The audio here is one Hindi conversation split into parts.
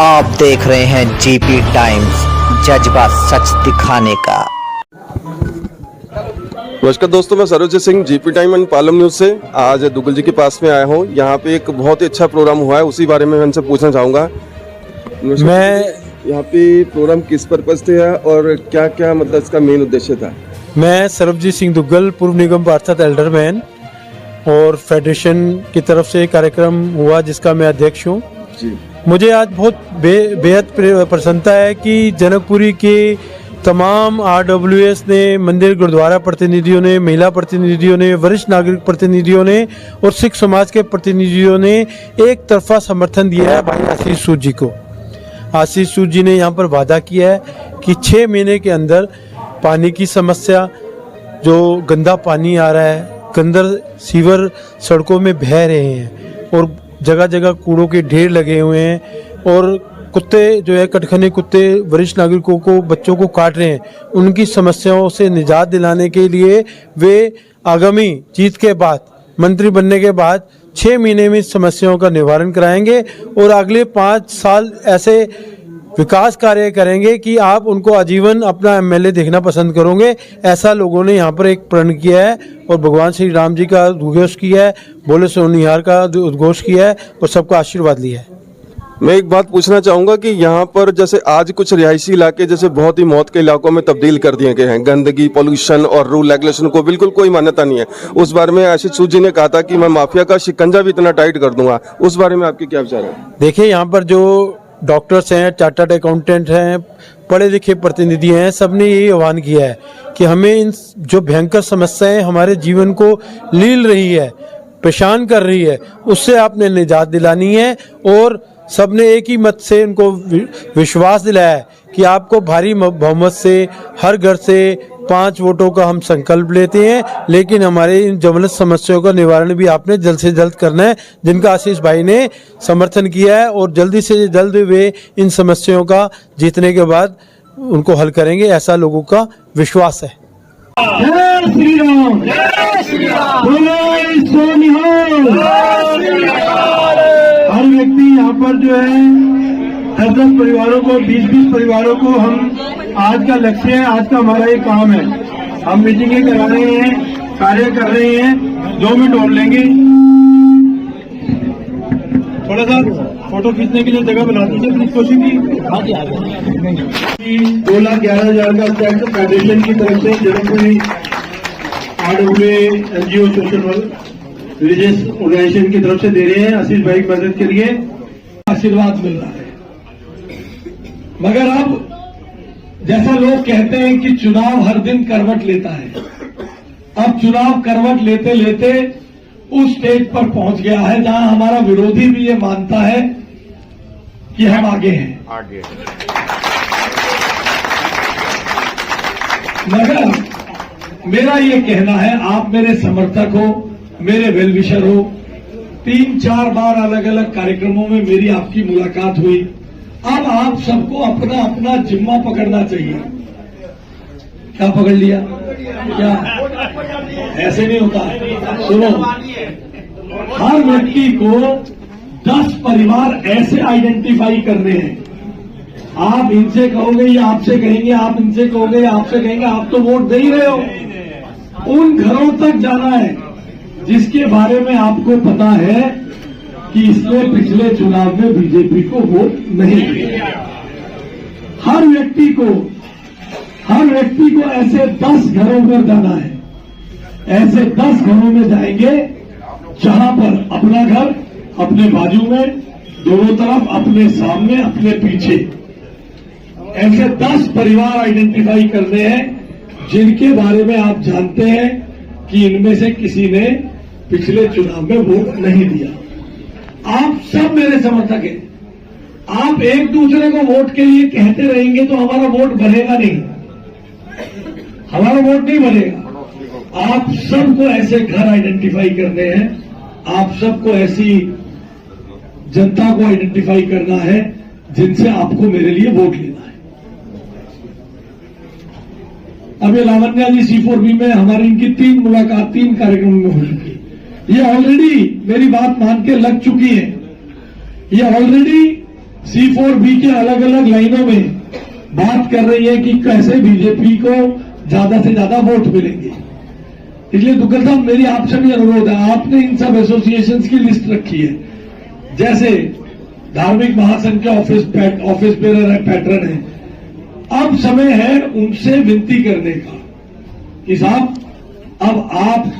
आप देख रहे हैं जीपी टाइम्स, जज्बा सच दिखाने का। नमस्कार दोस्तों, मैं Saroj Singh GP time and Palam news से आज दुग्गल जी के पास में आया हूँ। यहाँ पे एक बहुत ही अच्छा प्रोग्राम हुआ है, उसी बारे में मैं इनसे पूछना चाहूँगा। मैं यहाँ पे प्रोग्राम किस पर्पज से है और क्या क्या मतलब इसका मेन उद्देश्य था? मैं सरबजीत सिंह दुग्गल, पूर्व निगम पार्षद एल्डरमैन, और फेडरेशन की तरफ से एक कार्यक्रम हुआ जिसका मैं अध्यक्ष हूँ। मुझे आज बहुत बेहद प्रसन्नता है कि जनकपुरी के तमाम RWS ने, मंदिर गुरुद्वारा प्रतिनिधियों ने, महिला प्रतिनिधियों ने, वरिष्ठ नागरिक प्रतिनिधियों ने और सिख समाज के प्रतिनिधियों ने एक तरफा समर्थन दिया है भाई आशीष सूद जी को। आशीष सूद जी ने यहाँ पर वादा किया है कि 6 महीने के अंदर पानी की समस्या, जो गंदा पानी आ रहा है, गंदर सीवर सड़कों में बह रहे हैं और जगह जगह कूड़ों के ढेर लगे हुए हैं और कुत्ते जो है, कटखने कुत्ते वरिष्ठ नागरिकों को, बच्चों को काट रहे हैं, उनकी समस्याओं से निजात दिलाने के लिए वे आगामी जीत के बाद, मंत्री बनने के बाद 6 महीने में समस्याओं का निवारण कराएंगे और अगले 5 साल ऐसे विकास कार्य करेंगे कि आप उनको आजीवन अपना MLA देखना पसंद करोगे। ऐसा लोगों ने यहाँ पर एक प्रण किया है और भगवान श्री राम जी का उद्घोष किया है, बोले सोनिहार का उद्घोष किया है और सबका आशीर्वाद लिया है। मैं एक बात पूछना चाहूँगा कि यहाँ पर जैसे आज कुछ रिहायशी इलाके जैसे बहुत ही मौत के इलाकों में तब्दील कर दिए गए हैं, गंदगी, पोल्यूशन और रूल रेगुलेशन को बिल्कुल कोई मान्यता नहीं है। उस बारे में आशीष सूद जी ने कहा था कि मैं माफिया का शिकंजा भी इतना टाइट कर दूंगा, उस बारे में आपके क्या विचार है? देखिए, यहाँ पर जो डॉक्टर्स हैं, चार्टर्ड अकाउंटेंट हैं, पढ़े लिखे प्रतिनिधि हैं, सबने यही आह्वान किया है कि हमें इन जो भयंकर समस्याएं हमारे जीवन को लील रही है, परेशान कर रही है, उससे आपने निजात दिलानी है। और सबने एक ही मत से उनको विश्वास दिलाया है कि आपको भारी बहुमत से हर घर से 5 वोटों का हम संकल्प लेते हैं, लेकिन हमारे इन ज्वलंत समस्याओं का निवारण भी आपने जल्द से जल्द करना है, जिनका आशीष भाई ने समर्थन किया है और जल्दी से जल्द वे इन समस्याओं का जीतने के बाद उनको हल करेंगे, ऐसा लोगों का विश्वास है। जय श्री राम, जय श्री राम, बोलो सोनिहार। हर व्यक्ति यहाँ पर जो है 10-10 परिवारों को, 20-20 परिवारों को हम आज का लक्ष्य है, आज का हमारा ये काम है। हम मीटिंगें करा रहे हैं, कार्य कर रहे हैं, 2 मिनट और लेंगे। थोड़ा सा फोटो खींचने के लिए जगह बना दीजिए प्लीज, कोशिश की 2,11,000 का चेक फेडरेशन की तरफ से Janakpuri RWA NGO social religious organisation की तरफ से दे रहे हैं आशीष भाई की मदद के लिए। आशीर्वाद मिल रहा है। मगर अब जैसा लोग कहते हैं कि चुनाव हर दिन करवट लेता है, अब चुनाव करवट लेते लेते उस स्टेज पर पहुंच गया है जहां हमारा विरोधी भी ये मानता है कि हम आगे हैं। मगर मेरा ये कहना है, आप मेरे समर्थक हो, मेरे वेलविशर हो, 3-4 बार अलग अलग कार्यक्रमों में मेरी आपकी मुलाकात हुई। अब आप सबको अपना अपना जिम्मा पकड़ना चाहिए। क्या पकड़ लिया? क्या ऐसे नहीं होता? सुनो, हर व्यक्ति को 10 परिवार ऐसे आइडेंटिफाई करने हैं। आप इनसे कहोगे, ये आपसे कहेंगे, आप इनसे कहोगे, आपसे कहेंगे, आप तो वोट दे ही रहे हो। उन घरों तक जाना है जिसके बारे में आपको पता है कि इसने पिछले चुनाव में बीजेपी को वोट नहीं दिया। हर व्यक्ति को ऐसे 10 घरों पर जाना है। ऐसे 10 घरों में जाएंगे जहां पर अपना घर, अपने बाजू में, दोनों तरफ, अपने सामने, अपने पीछे, ऐसे 10 परिवार आइडेंटिफाई करने हैं जिनके बारे में आप जानते हैं कि इनमें से किसी ने पिछले चुनाव में वोट नहीं दिया। आप सब मेरे समर्थक हैं। आप एक दूसरे को वोट के लिए कहते रहेंगे तो हमारा वोट बढ़ेगा नहीं, हमारा वोट नहीं बढ़ेगा। आप सबको ऐसे घर आइडेंटिफाई करने हैं, आप सबको ऐसी जनता को आइडेंटिफाई करना है जिनसे आपको मेरे लिए वोट लेना है। अब ये लावण्या जी C4B में हमारी इनकी 3 मुलाकात 3 कार्यक्रमों में हो चुकी। ये ऑलरेडी मेरी बात मान के लग चुकी है। ये ऑलरेडी C4B के अलग अलग लाइनों में बात कर रही है कि कैसे बीजेपी को ज्यादा से ज्यादा वोट मिलेंगे। इसलिए दुग्गल साहब, मेरी आपसे भी अनुरोध है, आपने इन सब एसोसिएशंस की लिस्ट रखी है, जैसे धार्मिक महासंघ के ऑफिस बेरर है, पैटर्न है, अब समय है उनसे विनती करने का कि साहब अब आप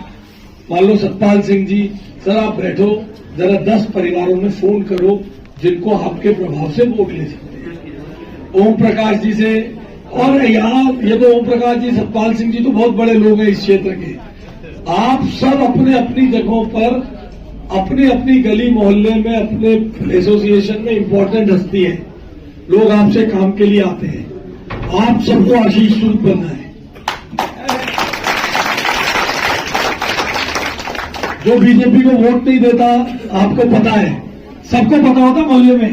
मान लो सतपाल सिंह जी, सर आप बैठो, जरा 10 परिवारों में फोन करो जिनको आपके प्रभाव से वोट ले सकते हैं। ओम प्रकाश जी से, और यहाँ ये तो ओम प्रकाश जी, सतपाल सिंह जी तो बहुत बड़े लोग हैं इस क्षेत्र के, आप सब अपने अपनी जगहों पर, अपनी अपनी गली मोहल्ले में, अपने एसोसिएशन में इंपॉर्टेंट हस्ती है, लोग आपसे काम के लिए आते हैं, आप सबको आशीष सूद बनना है। जो बीजेपी को वोट नहीं देता, आपको पता है, सबको पता होता मोहल्ले में,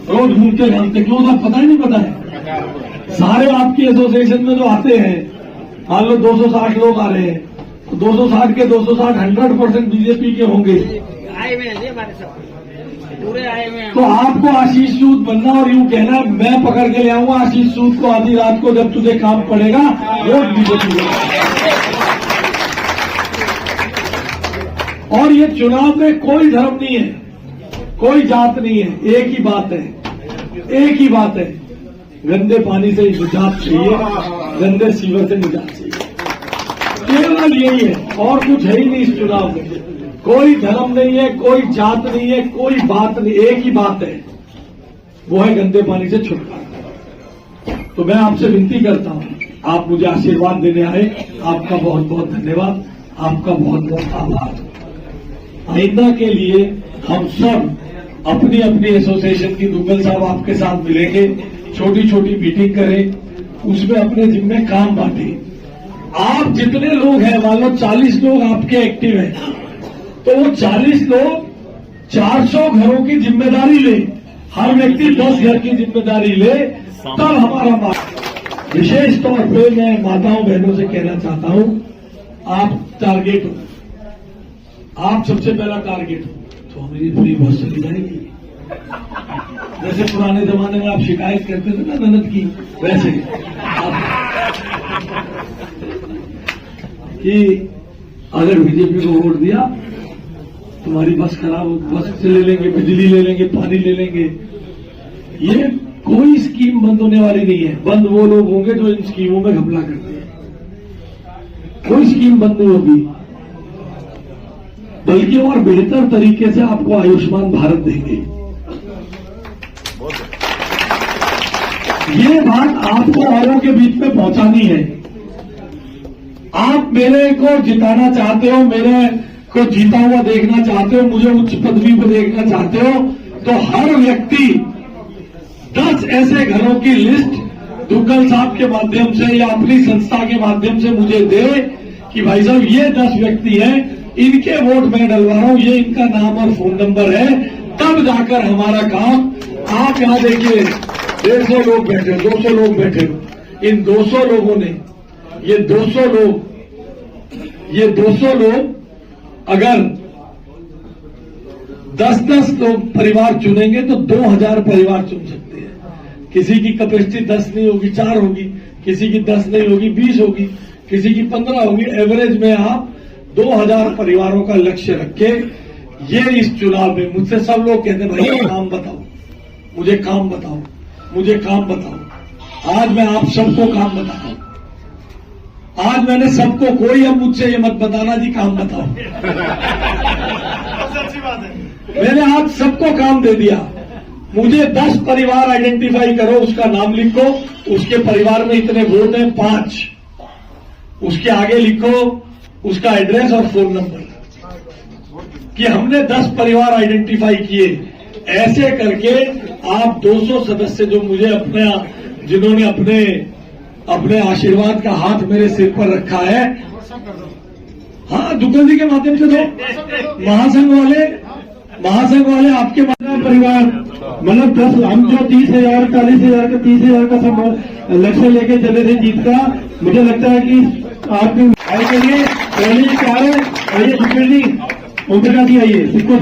रोज घूमते घामते, क्यों था पता ही नहीं पता है। सारे आपकी एसोसिएशन में जो आते हैं, मान लो 260 लोग आ रहे हैं, तो 260 के 260 100% बीजेपी के होंगे, आए हुए हैं हमारे सब पूरे आए हुए हैं। तो आपको आशीष सूद बनना और यूं कहना मैं पकड़ के ले आऊंगा आशीष सूद को आधी रात को, जब तुझे काम पड़ेगा वोट बीजेपी को। और ये चुनाव में कोई धर्म नहीं है, कोई जात नहीं है, एक ही बात है, एक ही बात है, गंदे पानी से निजात चाहिए, गंदे सीवर से निजात चाहिए, केवल यही है, और कुछ है ही नहीं इस चुनाव में। कोई धर्म नहीं है, कोई जात नहीं है, कोई बात नहीं, एक ही बात है, वो है गंदे पानी से छुटकारा। तो मैं आपसे विनती करता हूं, आप मुझे आशीर्वाद देने आए, आपका बहुत बहुत धन्यवाद, आपका बहुत बहुत आभार। आइंदा के लिए हम सब अपनी अपनी एसोसिएशन की, दुग्गल साहब आपके साथ मिलेंगे, छोटी छोटी मीटिंग करें, उसमें अपने जिम्मे काम बांटें। आप जितने लोग हैं, मान लो 40 लोग आपके एक्टिव हैं, तो वो 40 लोग 400 घरों की जिम्मेदारी ले, हर व्यक्ति 10 घर की जिम्मेदारी ले, तब हमारा विशेष तौर पे मैं माताओं बहनों से कहना चाहता हूं, आप टारगेट हो, आप सबसे पहला टारगेट हो, तो मेरी फ्री बस चली जाएगी। जैसे पुराने जमाने में आप शिकायत करते थे ना ननद की, वैसे कि अगर बीजेपी को वोट दिया तुम्हारी बस खराब, बस से ले लेंगे, बिजली ले लेंगे, पानी ले लेंगे। ये कोई स्कीम बंद होने वाली नहीं है। बंद वो लोग होंगे जो इन स्कीमों में घपला करते हैं। कोई स्कीम बंद नहीं होगी, बल्कि और बेहतर तरीके से आपको आयुष्मान भारत देंगे। ये बात आपको औरों के बीच में पहुंचानी है। आप मेरे को जिताना चाहते हो, मेरे को जीता हुआ देखना चाहते हो, मुझे उच्च पदवी पर देखना चाहते हो, तो हर व्यक्ति 10 ऐसे घरों की लिस्ट दुग्गल साहब के माध्यम से या अपनी संस्था के माध्यम से मुझे दे कि भाई साहब ये 10 व्यक्ति हैं, इनके वोट मैं डलवा रहा हूं, ये इनका नाम और फोन नंबर है, तब जाकर हमारा काम। आप यहां देखिए 150 लोग बैठे, 200 लोग बैठे, इन 200 लोगों ने, ये 200 लोग अगर 10-10 लोग परिवार चुनेंगे तो 2000 परिवार चुन सकते हैं। किसी की कैपेसिटी 10 नहीं होगी, 4 होगी, किसी की 10 नहीं होगी, 20 होगी, किसी की 15 होगी। एवरेज में आप 2000 परिवारों का लक्ष्य रख के ये इस चुनाव में, मुझसे सब लोग कहते हैं भाई काम बताओ, मुझे काम बताओ, मुझे काम बताओ। आज मैं आप सबको काम बताता हूं। आज मैंने सबको, कोई अब मुझसे ये मत बताना जी काम बताओ। मैंने आज सबको काम दे दिया। मुझे 10 परिवार आइडेंटिफाई करो, उसका नाम लिखो, उसके परिवार में इतने वोट हैं 5, उसके आगे लिखो उसका एड्रेस और फोन नंबर, कि हमने 10 परिवार आइडेंटिफाई किए। ऐसे करके आप 200 सदस्य जो मुझे अपने, जिन्होंने अपने आशीर्वाद का हाथ मेरे सिर पर रखा है, हाँ दुग्गल जी के माध्यम से दो, महासंघ वाले आपके परिवार, मतलब 10, हम जो 30,000 40,000 का 30,000 का सब लक्ष्य लेके चले थे जीत का। मुझे लगता है कि आपके के लिए पहले क्या है, आइए दुग्गल जी, ओम प्रकाश जी आइए, सिक्को